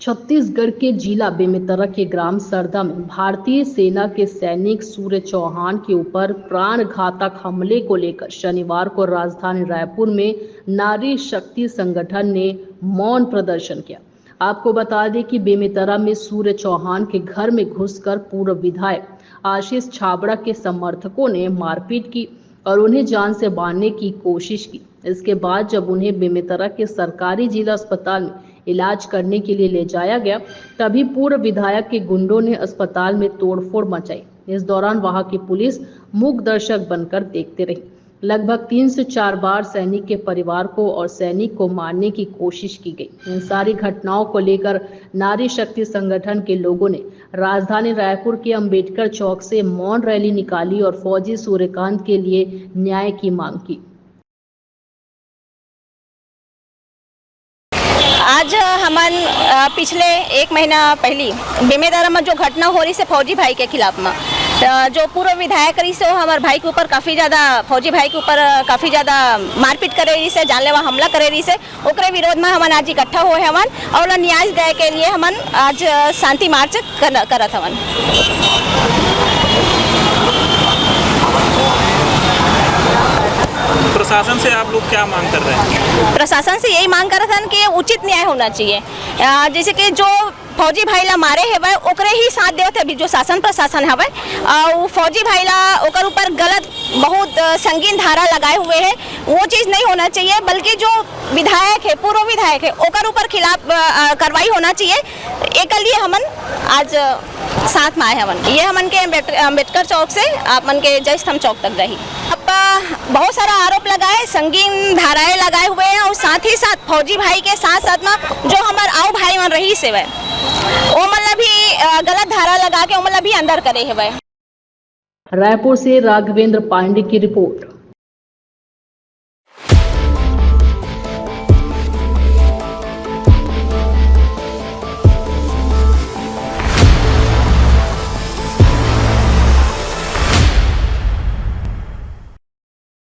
छत्तीसगढ़ के जिला बेमेतरा के ग्राम सरदा में भारतीय सेना के सैनिक सूर्य चौहान के ऊपर प्राण घातक हमले को लेकर शनिवार को राजधानी रायपुर में नारी शक्ति संगठन ने मौन प्रदर्शन किया। आपको बता दें कि बेमेतरा में सूर्य चौहान के घर में घुसकर पूर्व विधायक आशीष छाबड़ा के समर्थकों ने मारपीट की और उन्हें जान से मारने की कोशिश की। इसके बाद जब उन्हें बेमेतरा के सरकारी जिला अस्पताल में इलाज करने के लिए ले जाया गया, तभी पूर्व विधायक के गुंडों ने अस्पताल में तोड़फोड़ मचाई। इस दौरान वहां की पुलिस मूक दर्शक बनकर देखते रही। लगभग 3 से 4 बार सैनिक के परिवार को और सैनिक को मारने की कोशिश की गई। इन सारी घटनाओं को लेकर नारी शक्ति संगठन के लोगों ने राजधानी रायपुर के अंबेडकर चौक से मौन रैली निकाली और फौजी सूर्यकांत के लिए न्याय की मांग की। आज हमन पिछले 1 महीना पहले बेमेतरा में जो घटना हो रही से फौजी भाई के खिलाफ में जो पूर्व विधायक रही से हमारे भाई के ऊपर काफ़ी ज़्यादा फौजी भाई के ऊपर काफ़ी ज़्यादा मारपीट करे रही से, जानलेवा हमला करे रही से, ओकरे विरोध में हमन आज इकट्ठा हुए हमन और न्याय दे के लिए हमन आज शांति मार्च करत हमन। प्रशासन से आप लोग क्या मांग कर रहे हैं? प्रशासन से यही मांग कर रहे थे कि उचित न्याय होना चाहिए। जैसे कि जो फौजी भाई ला मारे है ओकरे ही साथ देते अभी जो शासन प्रशासन है और फौजी भाई ला ओकर ऊपर गलत बहुत संगीन धारा लगाए हुए हैं, वो चीज़ नहीं होना चाहिए, बल्कि जो विधायक है पूर्व विधायक है ओकर ऊपर खिलाफ कार्रवाई होना चाहिए। एक लिए हमन आज साथ में आए हमन ये हमन के अम्बेडकर चौक से आप मन के जय स्तंभ चौक तक रही। अब बहुत सारा आरोप लगाए, संगीन धाराएं लगाए हुए हैं और साथ ही साथ फौजी भाई के साथ साथ में जो हमारे आओ भाई मन रही से वो मतलब भी गलत धारा लगा के मतलब भी अंदर करे हुए। रायपुर से राघवेंद्र पांडे की रिपोर्ट।